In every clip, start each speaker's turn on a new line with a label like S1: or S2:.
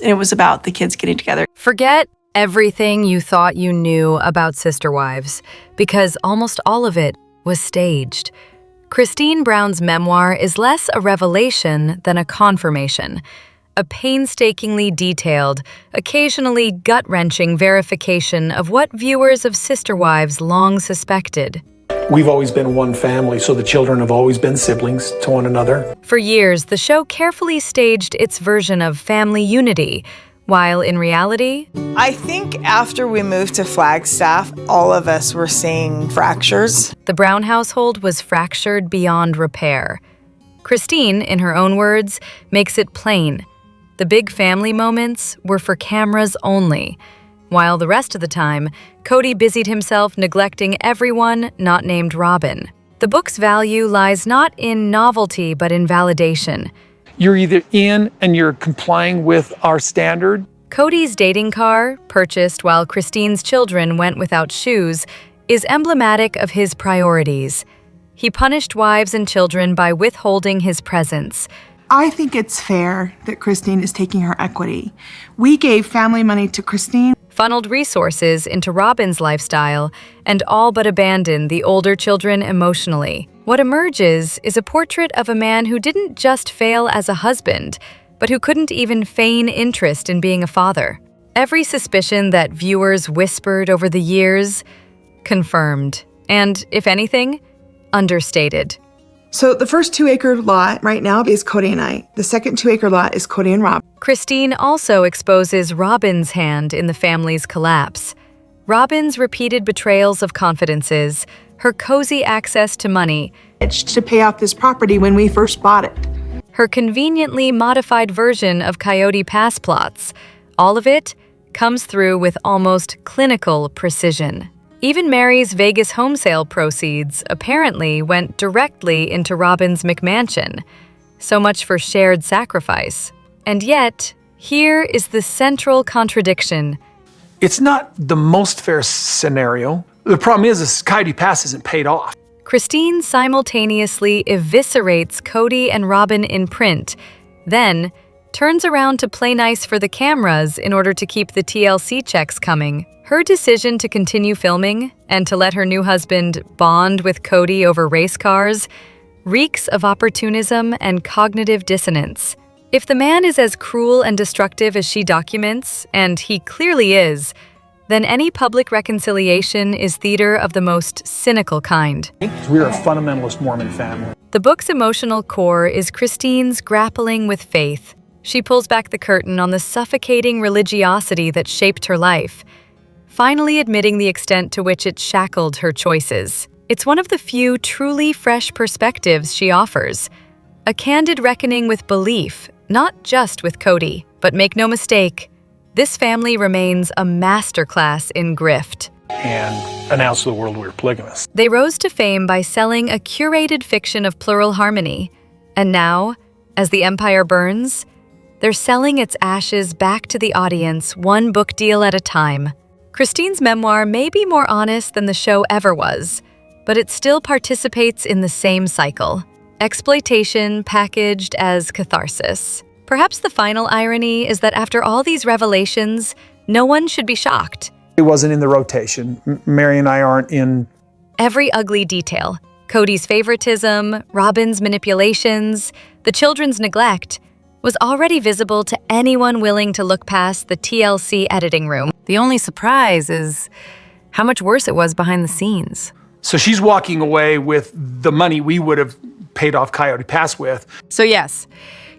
S1: And it was about the kids getting together.
S2: Forget everything you thought you knew about Sister Wives, because almost all of it was staged. Christine Brown's memoir is less a revelation than a confirmation, a painstakingly detailed, occasionally gut-wrenching verification of what viewers of Sister Wives long suspected.
S3: We've always been one family, so the children have always been siblings to one another.
S2: For years, the show carefully staged its version of family unity, while in reality,
S4: I think after we moved to Flagstaff, all of us were seeing fractures.
S2: the Brown household was fractured beyond repair. Christine, in her own words, makes it plain. The big family moments were for cameras only, while the rest of the time, Cody busied himself neglecting everyone not named Robin. The book's value lies not in novelty but in validation.
S3: You're either in and you're complying with our standard.
S2: Cody's dating car, purchased while Christine's children went without shoes, is emblematic of his priorities. He punished wives and children by withholding his presence.
S5: I think it's fair that Christine is taking her equity. We gave family money to Christine.
S2: Funneled resources into Robin's lifestyle, and all but abandoned the older children emotionally. What emerges is a portrait of a man who didn't just fail as a husband, but who couldn't even feign interest in being a father. Every suspicion that viewers whispered over the years, confirmed, and, if anything, understated.
S5: So the first 2-acre lot right now is Cody and I. The second 2-acre lot is Cody and Rob.
S2: Christine also exposes Robin's hand in the family's collapse. Robin's repeated betrayals of confidences, her cozy access to money,
S5: To pay off this property when we first bought it.
S2: her conveniently modified version of Coyote Pass plots. All of it comes through with almost clinical precision. Even Mary's Vegas home sale proceeds apparently went directly into Robin's McMansion. So much for shared sacrifice. And yet, here is the central contradiction.
S3: It's not the most fair scenario. The problem is Coyote Pass isn't paid off.
S2: Christine simultaneously eviscerates Cody and Robin in print, then turns around to play nice for the cameras in order to keep the TLC checks coming. Her decision to continue filming and to let her new husband bond with Cody over race cars reeks of opportunism and cognitive dissonance. If the man is as cruel and destructive as she documents, and he clearly is, then any public reconciliation is theater of the most cynical kind.
S3: We're a fundamentalist Mormon family.
S2: The book's emotional core is Christine's grappling with faith. She pulls back the curtain on the suffocating religiosity that shaped her life, finally admitting the extent to which it shackled her choices. It's one of the few truly fresh perspectives she offers, a candid reckoning with belief, not just with Cody. But make no mistake, this family remains a masterclass in grift.
S3: And announced to the world we were polygamous.
S2: They rose to fame by selling a curated fiction of plural harmony, and now, as the empire burns, they're selling its ashes back to the audience one book deal at a time. Christine's memoir may be more honest than the show ever was, but it still participates in the same cycle. Exploitation packaged as catharsis. Perhaps the final irony is that after all these revelations, no one should be shocked.
S3: It wasn't in the rotation. Mary and I aren't in.
S2: Every ugly detail, Cody's favoritism, Robin's manipulations, the children's neglect, was already visible to anyone willing to look past the TLC editing room. The only surprise is how much worse it was behind the scenes.
S3: So she's walking away with the money we would have paid off Coyote Pass with.
S2: So yes,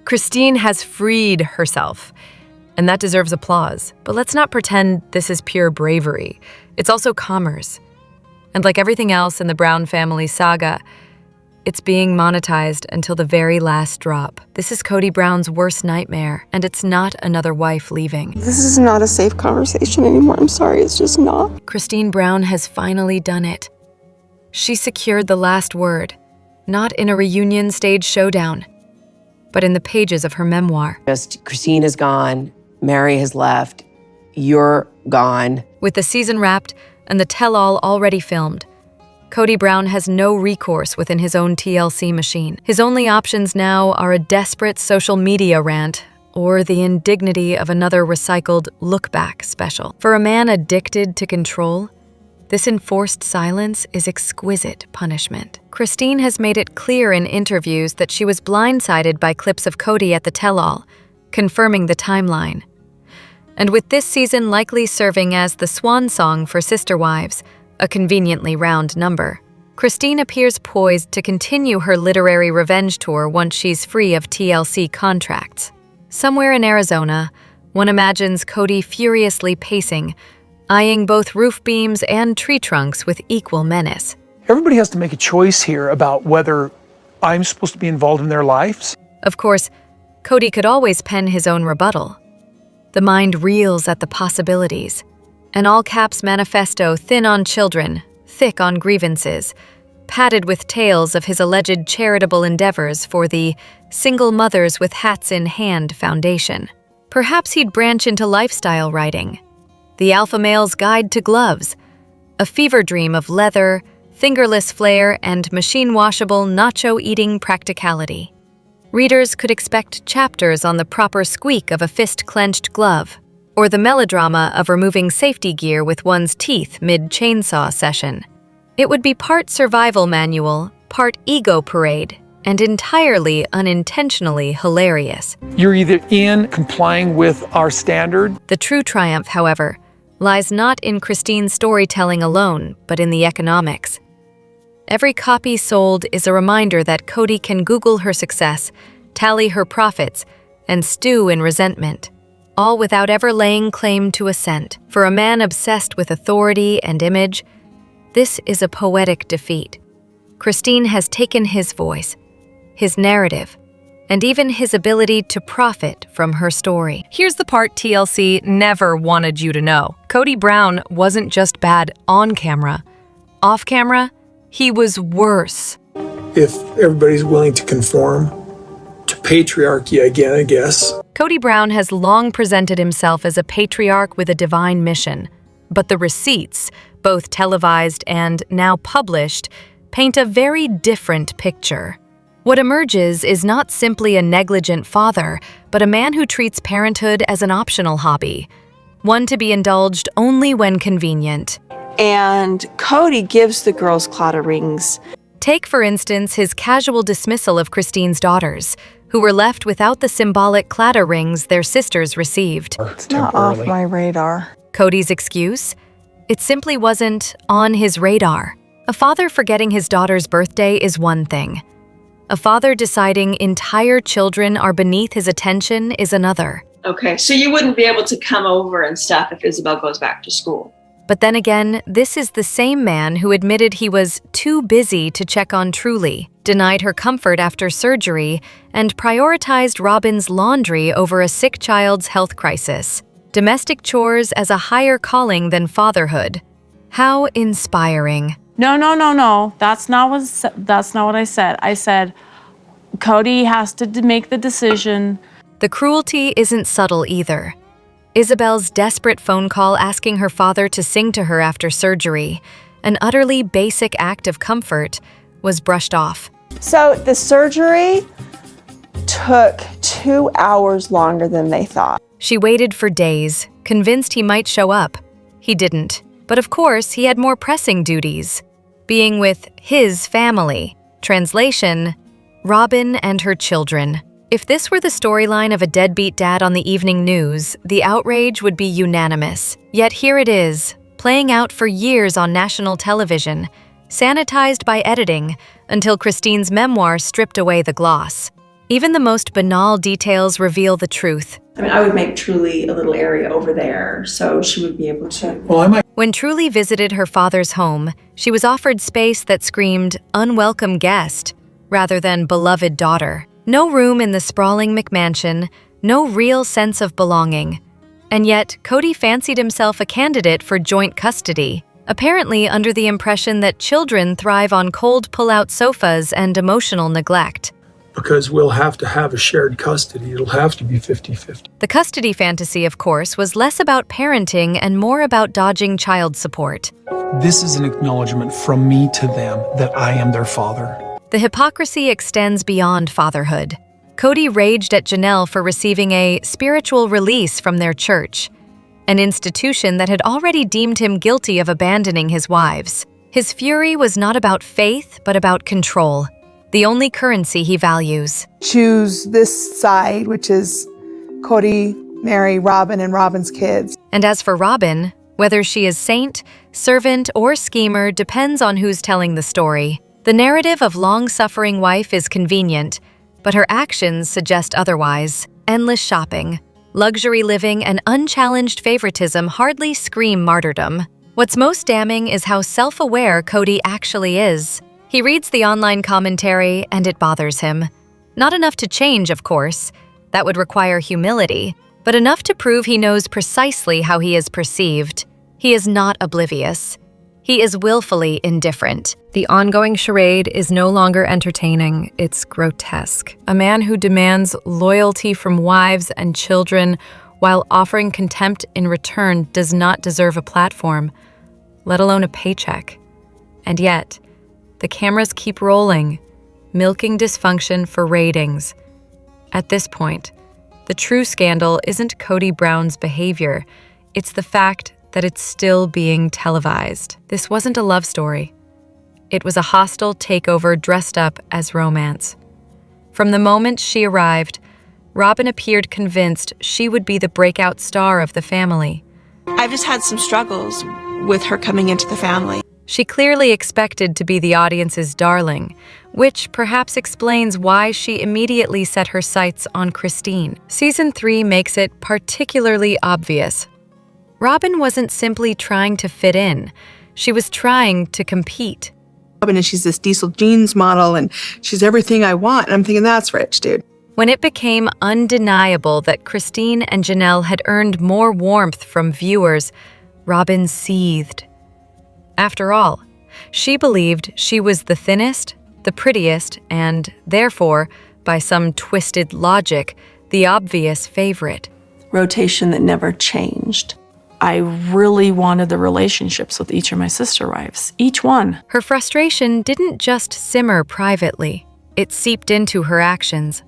S2: Christine has freed herself, and that deserves applause. But let's not pretend this is pure bravery. It's also commerce. And like everything else in the Brown family saga, it's being monetized until the very last drop. This is Cody Brown's worst nightmare, and it's not another wife leaving.
S6: This is not a safe conversation anymore. I'm sorry, it's just not.
S2: Christine Brown has finally done it. She secured the last word, not in a reunion stage showdown, but in the pages of her memoir.
S7: Just Christine is gone, Mary has left, you're gone.
S2: With the season wrapped and the tell-all already filmed, Cody Brown has no recourse within his own TLC machine. His only options now are a desperate social media rant or the indignity of another recycled look-back special. For a man addicted to control, this enforced silence is exquisite punishment. Christine has made it clear in interviews that she was blindsided by clips of Cody at the tell-all, confirming the timeline. And with this season likely serving as the swan song for Sister Wives, a conveniently round number, Christine appears poised to continue her literary revenge tour once she's free of TLC contracts. Somewhere in Arizona, one imagines Cody furiously pacing, eyeing both roof beams and tree trunks with equal menace.
S3: Everybody has to make a choice here about whether I'm supposed to be involved in their lives.
S2: Of course, Cody could always pen his own rebuttal. The mind reels at the possibilities. An all-caps manifesto thin on children, thick on grievances, padded with tales of his alleged charitable endeavors for the Single Mothers with Hats in Hand Foundation. Perhaps he'd branch into lifestyle writing. The Alpha Male's Guide to Gloves, a fever dream of leather, fingerless flair, and machine-washable nacho-eating practicality. Readers could expect chapters on the proper squeak of a fist-clenched glove, or the melodrama of removing safety gear with one's teeth mid-chainsaw session. It would be part survival manual, part ego parade, and entirely unintentionally hilarious.
S3: You're either in complying with our standard.
S2: The true triumph, however, lies not in Christine's storytelling alone, but in the economics. Every copy sold is a reminder that Cody can Google her success, tally her profits, and stew in resentment, all without ever laying claim to a cent. For a man obsessed with authority and image, this is a poetic defeat. Christine has taken his voice, his narrative, and even his ability to profit from her story. Here's the part TLC never wanted you to know. Cody Brown wasn't just bad on camera. Off camera, he was worse.
S3: If everybody's willing to conform to patriarchy again, I guess.
S2: Cody Brown has long presented himself as a patriarch with a divine mission, but the receipts, both televised and now published, paint a very different picture. What emerges is not simply a negligent father, but a man who treats parenthood as an optional hobby, one to be indulged only when convenient.
S6: And Cody gives the girls Claddagh rings.
S2: Take, for instance, his casual dismissal of Christine's daughters, who were left without the symbolic Claddagh rings their sisters received.
S4: It's not off my radar.
S2: Cody's excuse? It simply wasn't on his radar. A father forgetting his daughter's birthday is one thing. A father deciding entire children are beneath his attention is another.
S8: Okay, so you wouldn't be able to come over and stuff if Isabel goes back to school.
S2: But then again, this is the same man who admitted he was too busy to check on Truly, denied her comfort after surgery, and prioritized Robin's laundry over a sick child's health crisis. Domestic chores as a higher calling than fatherhood. How inspiring.
S9: No. That's not what I said. I said Cody has to make the decision.
S2: The cruelty isn't subtle either. Isabel's desperate phone call asking her father to sing to her after surgery, an utterly basic act of comfort, was brushed off.
S6: So the surgery took 2 hours longer than they thought.
S2: She waited for days, convinced he might show up. He didn't. But of course, he had more pressing duties. Being with his family. Translation, Robin and her children. If this were the storyline of a deadbeat dad on the evening news, the outrage would be unanimous. Yet here it is, playing out for years on national television, sanitized by editing, until Christine's memoir stripped away the gloss. Even the most banal details reveal the truth.
S8: I mean, I would make Truly a little area over there so she would be able to.
S3: Well, I might.
S2: When Truly visited her father's home, she was offered space that screamed unwelcome guest rather than beloved daughter. No room in the sprawling McMansion, no real sense of belonging. And yet, Cody fancied himself a candidate for joint custody, apparently under the impression that children thrive on cold pull-out sofas and emotional neglect.
S3: Because we'll have to have a shared custody. It'll have to be 50-50.
S2: The custody fantasy, of course, was less about parenting and more about dodging child support.
S3: This is an acknowledgement from me to them that I am their father.
S2: The hypocrisy extends beyond fatherhood. Cody raged at Janelle for receiving a spiritual release from their church, an institution that had already deemed him guilty of abandoning his wives. His fury was not about faith, but about control, the only currency he values.
S5: Choose this side, which is Cody, Mary, Robin, and Robin's kids.
S2: And as for Robin, whether she is saint, servant, or schemer depends on who's telling the story. The narrative of long-suffering wife is convenient, but her actions suggest otherwise. Endless shopping, luxury living, and unchallenged favoritism hardly scream martyrdom. What's most damning is how self-aware Cody actually is. He reads the online commentary, and it bothers him. Not enough to change, of course. That would require humility, but enough to prove he knows precisely how he is perceived. He is not oblivious. He is willfully indifferent. The ongoing charade is no longer entertaining, it's grotesque. A man who demands loyalty from wives and children while offering contempt in return does not deserve a platform, let alone a paycheck. And yet, the cameras keep rolling, milking dysfunction for ratings. At this point, the true scandal isn't Cody Brown's behavior, it's the fact that it's still being televised. This wasn't a love story. It was a hostile takeover dressed up as romance. From the moment she arrived, Robin appeared convinced she would be the breakout star of the family.
S6: I've just had some struggles with her coming into the family.
S2: She clearly expected to be the audience's darling, which perhaps explains why she immediately set her sights on Christine. Season 3 makes it particularly obvious. Robin wasn't simply trying to fit in. She was trying to compete.
S5: Robin, and she's this diesel jeans model, and she's everything I want. And I'm thinking, that's rich, dude.
S2: When it became undeniable that Christine and Janelle had earned more warmth from viewers, Robin seethed. After all, she believed she was the thinnest, the prettiest, and, therefore, by some twisted logic, the obvious favorite.
S1: Rotation that never changed. I really wanted the relationships with each of my sister wives, each one.
S2: Her frustration didn't just simmer privately, it seeped into her actions.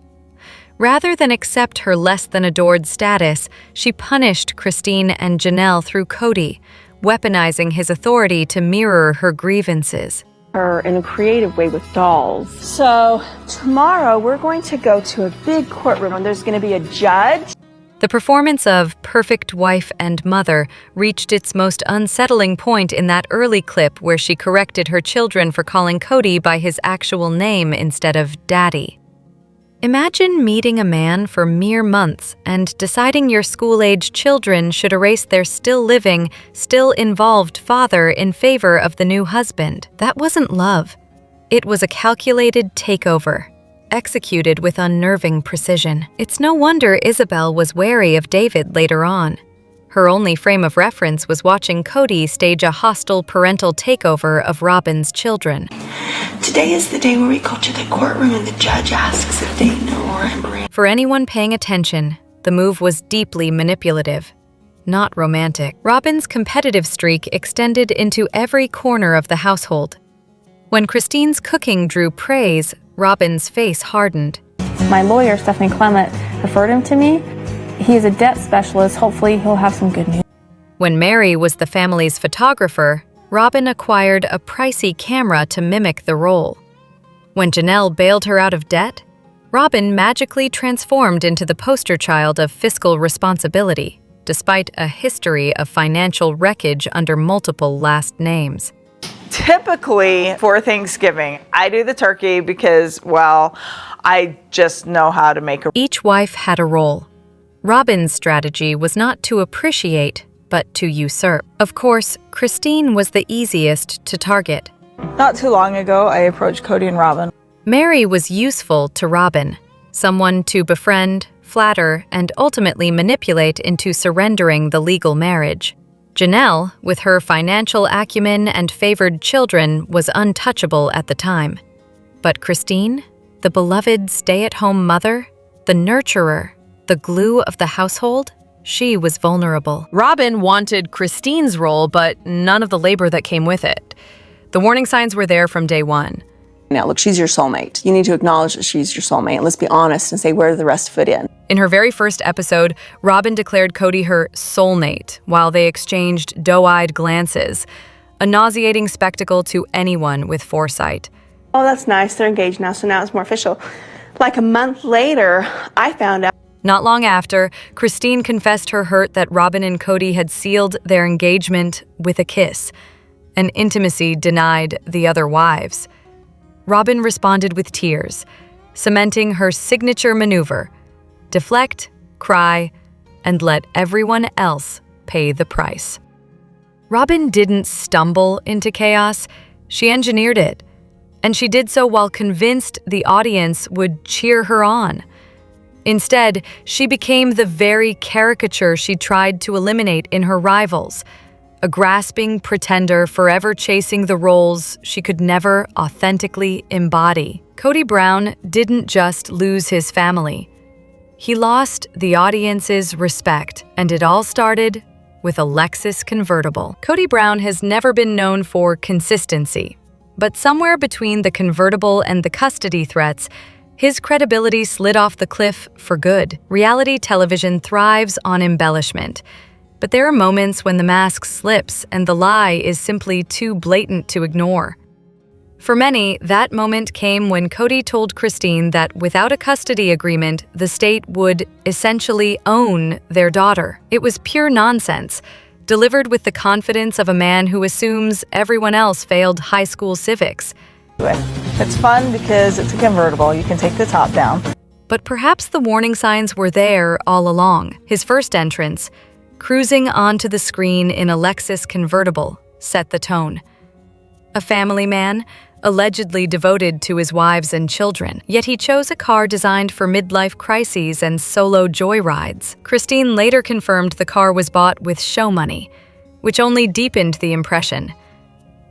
S2: Rather than accept her less-than-adored status, she punished Christine and Janelle through Cody, weaponizing his authority to mirror her grievances.
S6: Her in a creative way with dolls. So tomorrow we're going to go to a big courtroom and there's going to be a judge.
S2: The performance of Perfect Wife and Mother reached its most unsettling point in that early clip where she corrected her children for calling Cody by his actual name instead of Daddy. Imagine meeting a man for mere months and deciding your school-age children should erase their still-living, still-involved father in favor of the new husband. That wasn't love. It was a calculated takeover, executed with unnerving precision. It's no wonder Isabel was wary of David later on. Her only frame of reference was watching Cody stage a hostile parental takeover of Robin's children.
S10: Today is the day where we go to the courtroom and the judge asks if they know or agree.
S2: For anyone paying attention, the move was deeply manipulative, not romantic. Robin's competitive streak extended into every corner of the household. When Christine's cooking drew praise, Robin's face hardened.
S9: My lawyer, Stephanie Clement, referred him to me. He is a debt specialist. Hopefully he'll have some good news.
S2: When Mary was the family's photographer, Robin acquired a pricey camera to mimic the role. When Janelle bailed her out of debt, Robin magically transformed into the poster child of fiscal responsibility, despite a history of financial wreckage under multiple last names.
S4: Typically for Thanksgiving, I do the turkey because, well, I just know how to make a...
S2: Each wife had a role. Robin's strategy was not to appreciate, but to usurp. Of course, Christine was the easiest to target.
S4: Not too long ago, I approached Cody and Robin.
S2: Mary was useful to Robin, someone to befriend, flatter, and ultimately manipulate into surrendering the legal marriage. Janelle, with her financial acumen and favored children, was untouchable at the time. But Christine, the beloved stay-at-home mother, the nurturer, the glue of the household, she was vulnerable.
S11: Robin wanted Christine's role, but none of the labor that came with it. The warning signs were there from day one.
S6: Now, look, she's your soulmate. You need to acknowledge that she's your soulmate. And let's be honest and say, where do the rest fit in?
S2: In her very first episode, Robin declared Cody her soulmate while they exchanged doe-eyed glances, a nauseating spectacle to anyone with foresight.
S6: Oh, that's nice. They're engaged now, so now it's more official. Like a month later, I found out.
S2: Not long after, Christine confessed her hurt that Robin and Cody had sealed their engagement with a kiss, an intimacy denied the other wives. Robin responded with tears, cementing her signature maneuver: deflect, cry, and let everyone else pay the price. Robin didn't stumble into chaos, she engineered it, and she did so while convinced the audience would cheer her on. Instead, she became the very caricature she tried to eliminate in her rivals, a grasping pretender forever chasing the roles she could never authentically embody. Cody Brown didn't just lose his family. He lost the audience's respect, and it all started with a Lexus convertible. Cody Brown has never been known for consistency, but somewhere between the convertible and the custody threats, his credibility slid off the cliff for good. Reality television thrives on embellishment, but there are moments when the mask slips and the lie is simply too blatant to ignore. For many, that moment came when Cody told Christine that without a custody agreement, the state would essentially own their daughter. It was pure nonsense, delivered with the confidence of a man who assumes everyone else failed high school civics.
S4: It's fun because it's a convertible. You can take the top down.
S2: But perhaps the warning signs were there all along. His first entrance, cruising onto the screen in a Lexus convertible, set the tone. A family man, allegedly devoted to his wives and children, yet he chose a car designed for midlife crises and solo joyrides. Christine later confirmed the car was bought with show money, which only deepened the impression.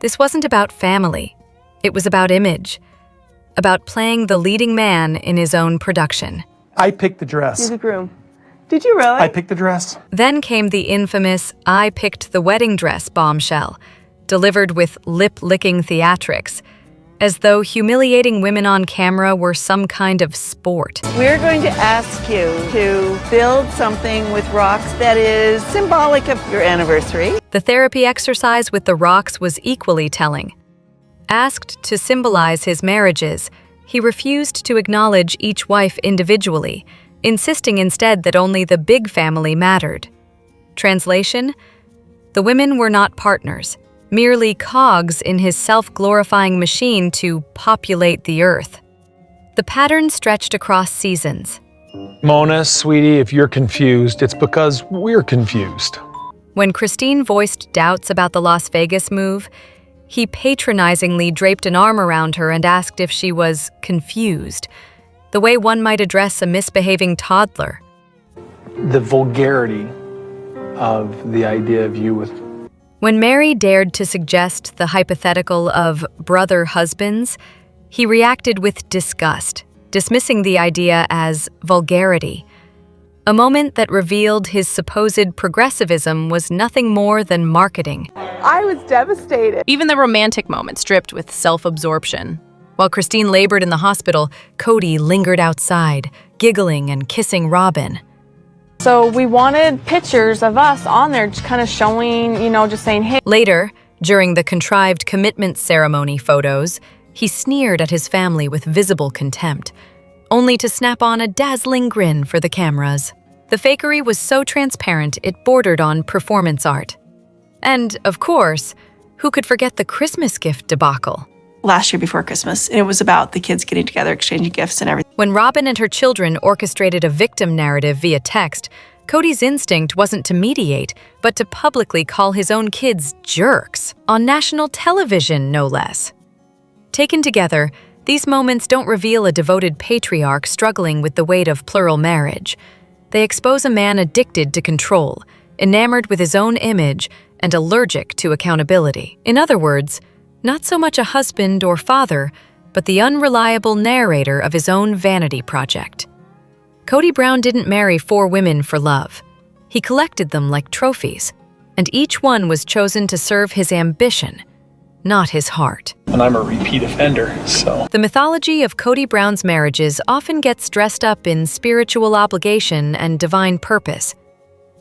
S2: This wasn't about family. It was about image, about playing the leading man in his own production.
S3: I picked the dress.
S6: You're the groom. Did you really?
S3: I picked the dress.
S2: Then came the infamous "I picked the wedding dress" bombshell, delivered with lip-licking theatrics, as though humiliating women on camera were some kind of sport.
S6: We're going to ask you to build something with rocks that is symbolic of your anniversary.
S2: The therapy exercise with the rocks was equally telling. Asked to symbolize his marriages, he refused to acknowledge each wife individually, insisting instead that only the big family mattered. Translation: the women were not partners, merely cogs in his self-glorifying machine to populate the earth. The pattern stretched across seasons.
S3: Mona, sweetie, if you're confused, it's because we're confused.
S2: When Christine voiced doubts about the Las Vegas move, he patronizingly draped an arm around her and asked if she was confused, the way one might address a misbehaving toddler.
S3: The vulgarity of the idea of you with...
S2: When Mary dared to suggest the hypothetical of brother husbands, he reacted with disgust, dismissing the idea as vulgarity. A moment that revealed his supposed progressivism was nothing more than marketing.
S6: I was devastated.
S11: Even the romantic moments dripped with self-absorption.
S2: While Christine labored in the hospital, Cody lingered outside, giggling and kissing Robin.
S9: So we wanted pictures of us on there, just kind of showing, just saying, hey.
S2: Later, during the contrived commitment ceremony photos, he sneered at his family with visible contempt, only to snap on a dazzling grin for the cameras. The fakery was so transparent it bordered on performance art. And, of course, who could forget the Christmas gift debacle?
S1: Last year before Christmas, and it was about the kids getting together, exchanging gifts and everything.
S2: When Robin and her children orchestrated a victim narrative via text, Cody's instinct wasn't to mediate, but to publicly call his own kids jerks, on national television, no less. Taken together, these moments don't reveal a devoted patriarch struggling with the weight of plural marriage. They expose a man addicted to control, enamored with his own image, and allergic to accountability. In other words, not so much a husband or father, but the unreliable narrator of his own vanity project. Cody Brown didn't marry 4 women for love. He collected them like trophies, and each one was chosen to serve his ambition, not his heart.
S3: And I'm a repeat offender, so.
S2: The mythology of Kody Brown's marriages often gets dressed up in spiritual obligation and divine purpose.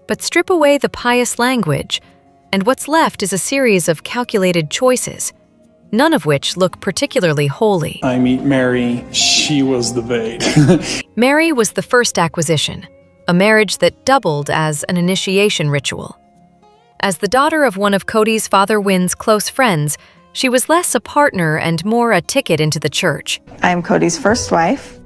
S2: But strip away the pious language, and what's left is a series of calculated choices, none of which look particularly holy.
S3: I meet Mary, she was the bait.
S2: Mary was the first acquisition, a marriage that doubled as an initiation ritual. As the daughter of one of Kody's father Wynn's close friends, she was less a partner and more a ticket into the church.
S4: I'm Kody's first wife.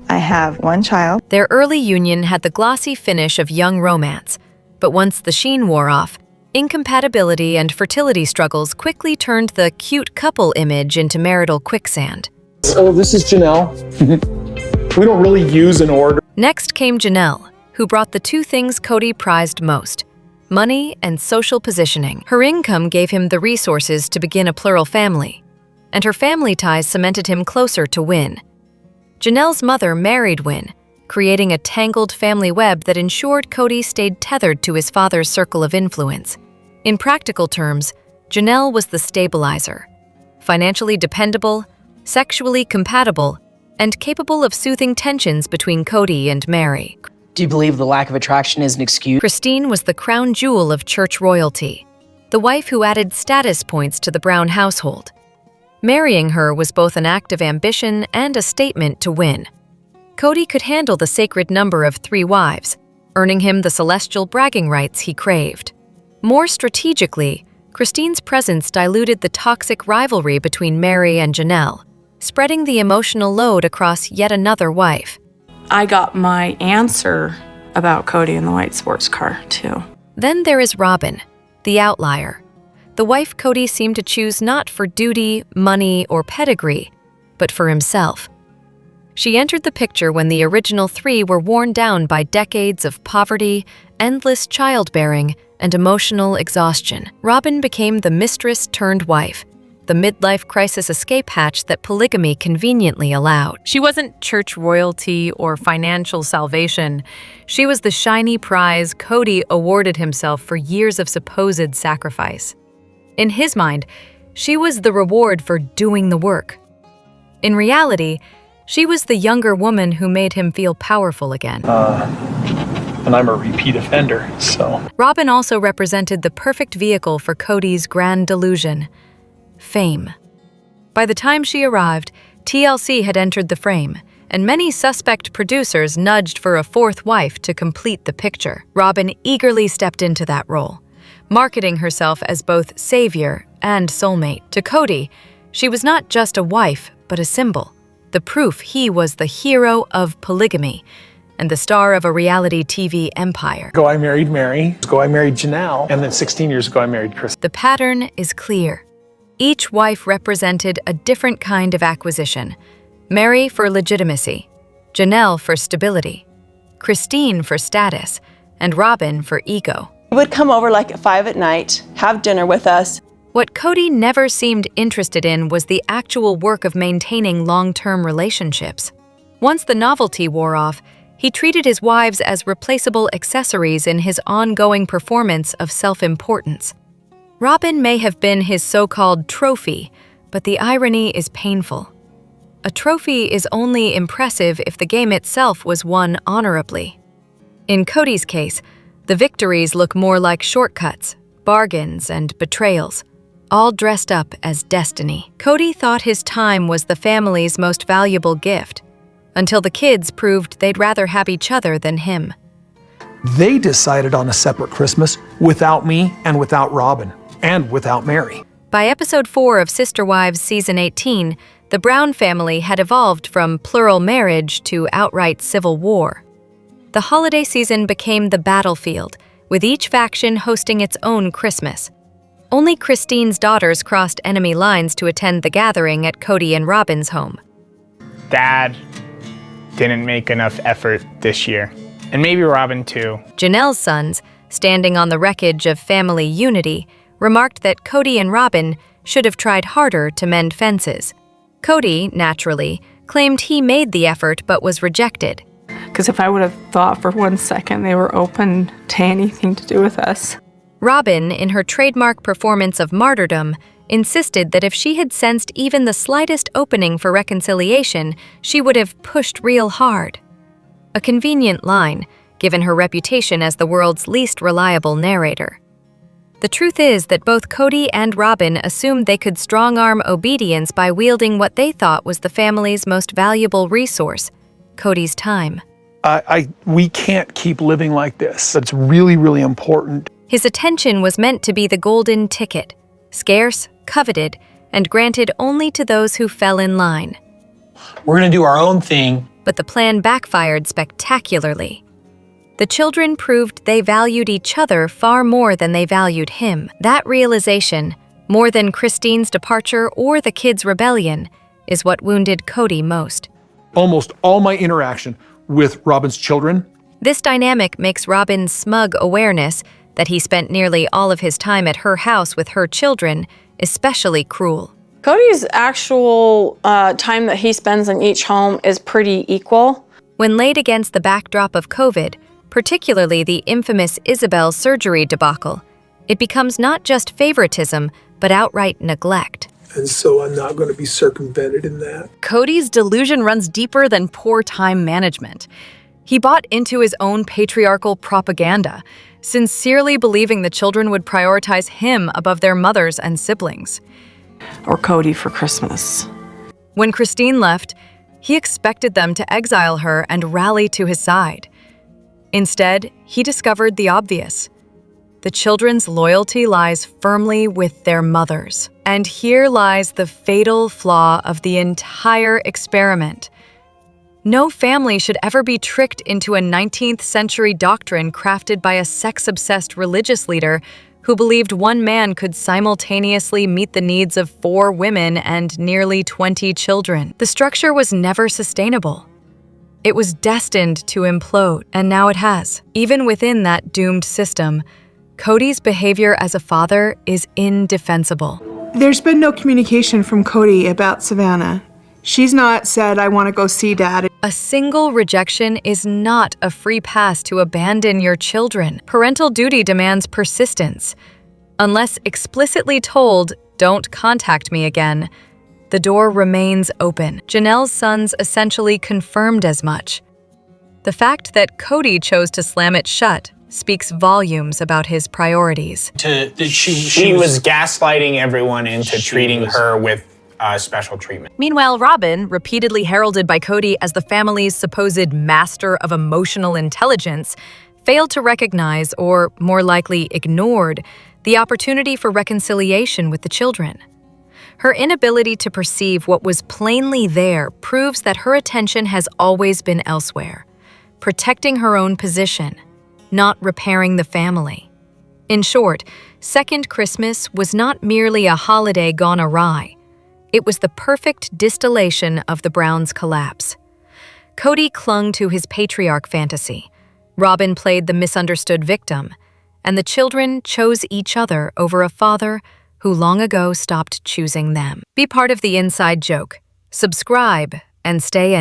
S4: I have one child.
S2: Their early union had the glossy finish of young romance, but once the sheen wore off, incompatibility and fertility struggles quickly turned the cute couple image into marital quicksand.
S3: So this is Janelle. We don't really use an order.
S2: Next came Janelle, who brought the two things Kody prized most: money and social positioning. Her income gave him the resources to begin a plural family, and her family ties cemented him closer to Wynn. Janelle's mother married Wynn, creating a tangled family web that ensured Kody stayed tethered to his father's circle of influence. In practical terms, Janelle was the stabilizer, financially dependable, sexually compatible, and capable of soothing tensions between Kody and Mary.
S7: Do you believe the lack of attraction is an excuse?
S2: Christine was the crown jewel of church royalty, the wife who added status points to the Brown household. Marrying her was both an act of ambition and a statement to Wynn. Kody could handle the sacred number of 3 wives, earning him the celestial bragging rights he craved. More strategically, Christine's presence diluted the toxic rivalry between Mary and Janelle, spreading the emotional load across yet another wife.
S1: I got my answer about Kody in the white sports car, too.
S2: Then there is Robin, the outlier, the wife Kody seemed to choose not for duty, money, or pedigree, but for himself. She entered the picture when the original 3 were worn down by decades of poverty, endless childbearing, and emotional exhaustion. Robin became the mistress-turned-wife, the midlife crisis escape hatch that polygamy conveniently allowed.
S11: She wasn't church royalty or financial salvation. She was the shiny prize Kody awarded himself for years of supposed sacrifice. In his mind, she was the reward for doing the work. In reality, she was the younger woman who made him feel powerful again.
S3: And I'm a repeat offender, so.
S2: Robin also represented the perfect vehicle for Kody's grand delusion: fame. By the time she arrived, TLC had entered the frame, and many suspect producers nudged for a 4th wife to complete the picture. Robin eagerly stepped into that role, marketing herself as both savior and soulmate. To Kody, she was not just a wife, but a symbol, the proof he was the hero of polygamy and the star of a reality TV empire.
S3: I married Mary. I married Janelle. And then 16 years ago, I married Chris.
S2: The pattern is clear. Each wife represented a different kind of acquisition: Mary for legitimacy, Janelle for stability, Christine for status, and Robin for ego.
S6: He would come over like at 5 at night, have dinner with us.
S2: What Kody never seemed interested in was the actual work of maintaining long-term relationships. Once the novelty wore off, he treated his wives as replaceable accessories in his ongoing performance of self-importance. Robin may have been his so-called trophy, but the irony is painful. A trophy is only impressive if the game itself was won honorably. In Kody's case, the victories look more like shortcuts, bargains, and betrayals, all dressed up as destiny. Kody thought his time was the family's most valuable gift, until the kids proved they'd rather have each other than him.
S3: They decided on a separate Christmas without me and without Robin and without Mary.
S2: By episode 4 of Sister Wives season 18, the Brown family had evolved from plural marriage to outright civil war. The holiday season became the battlefield, with each faction hosting its own Christmas. Only Christine's daughters crossed enemy lines to attend the gathering at Kody and Robin's home.
S12: Dad didn't make enough effort this year. And maybe Robin too.
S2: Janelle's sons, standing on the wreckage of family unity, remarked that Kody and Robin should have tried harder to mend fences. Kody, naturally, claimed he made the effort but was rejected.
S1: Because if I would have thought for 1 second they were open to anything to do with us.
S2: Robin, in her trademark performance of martyrdom, insisted that if she had sensed even the slightest opening for reconciliation, she would have pushed real hard. A convenient line, given her reputation as the world's least reliable narrator. The truth is that both Cody and Robin assumed they could strong-arm obedience by wielding what they thought was the family's most valuable resource, Cody's time.
S3: We can't keep living like this. It's really, really important.
S2: His attention was meant to be the golden ticket, scarce, coveted, and granted only to those who fell in line.
S3: We're going to do our own thing.
S2: But the plan backfired spectacularly. The children proved they valued each other far more than they valued him. That realization, more than Christine's departure or the kids' rebellion, is what wounded Cody most.
S3: Almost all my interaction with Robin's children.
S2: This dynamic makes Robin's smug awareness that he spent nearly all of his time at her house with her children especially cruel.
S9: Cody's actual time that he spends in each home is pretty equal.
S2: When laid against the backdrop of COVID, particularly the infamous Isabel surgery debacle, it becomes not just favoritism, but outright neglect.
S3: And so I'm not going to be circumvented in that.
S11: Cody's delusion runs deeper than poor time management. He bought into his own patriarchal propaganda, sincerely believing the children would prioritize him above their mothers and siblings.
S1: Or Cody for Christmas.
S11: When Christine left, he expected them to exile her and rally to his side. Instead, he discovered the obvious. The children's loyalty lies firmly with their mothers. And here lies the fatal flaw of the entire experiment. No family should ever be tricked into a 19th century doctrine crafted by a sex-obsessed religious leader who believed one man could simultaneously meet the needs of 4 women and nearly 20 children. The structure was never sustainable. It was destined to implode, and now it has. Even within that doomed system, Cody's behavior as a father is indefensible.
S5: There's been no communication from Cody about Savannah. She's not said, I want to go see Dad.
S11: A single rejection is not a free pass to abandon your children. Parental duty demands persistence. Unless explicitly told, don't contact me again, the door remains open. Janelle's sons essentially confirmed as much. The fact that Cody chose to slam it shut speaks volumes about his priorities.
S12: She was gaslighting everyone into treating her with special treatment.
S11: Meanwhile, Robin, repeatedly heralded by Cody as the family's supposed master of emotional intelligence, failed to recognize, or more likely ignored, the opportunity for reconciliation with the children. Her inability to perceive what was plainly there proves that her attention has always been elsewhere, protecting her own position, not repairing the family. In short, Second Christmas was not merely a holiday gone awry. It was the perfect distillation of the Browns' collapse. Cody clung to his patriarch fantasy, Robin played the misunderstood victim, and the children chose each other over a father who long ago stopped choosing them. Be part of the inside joke. Subscribe and stay in it.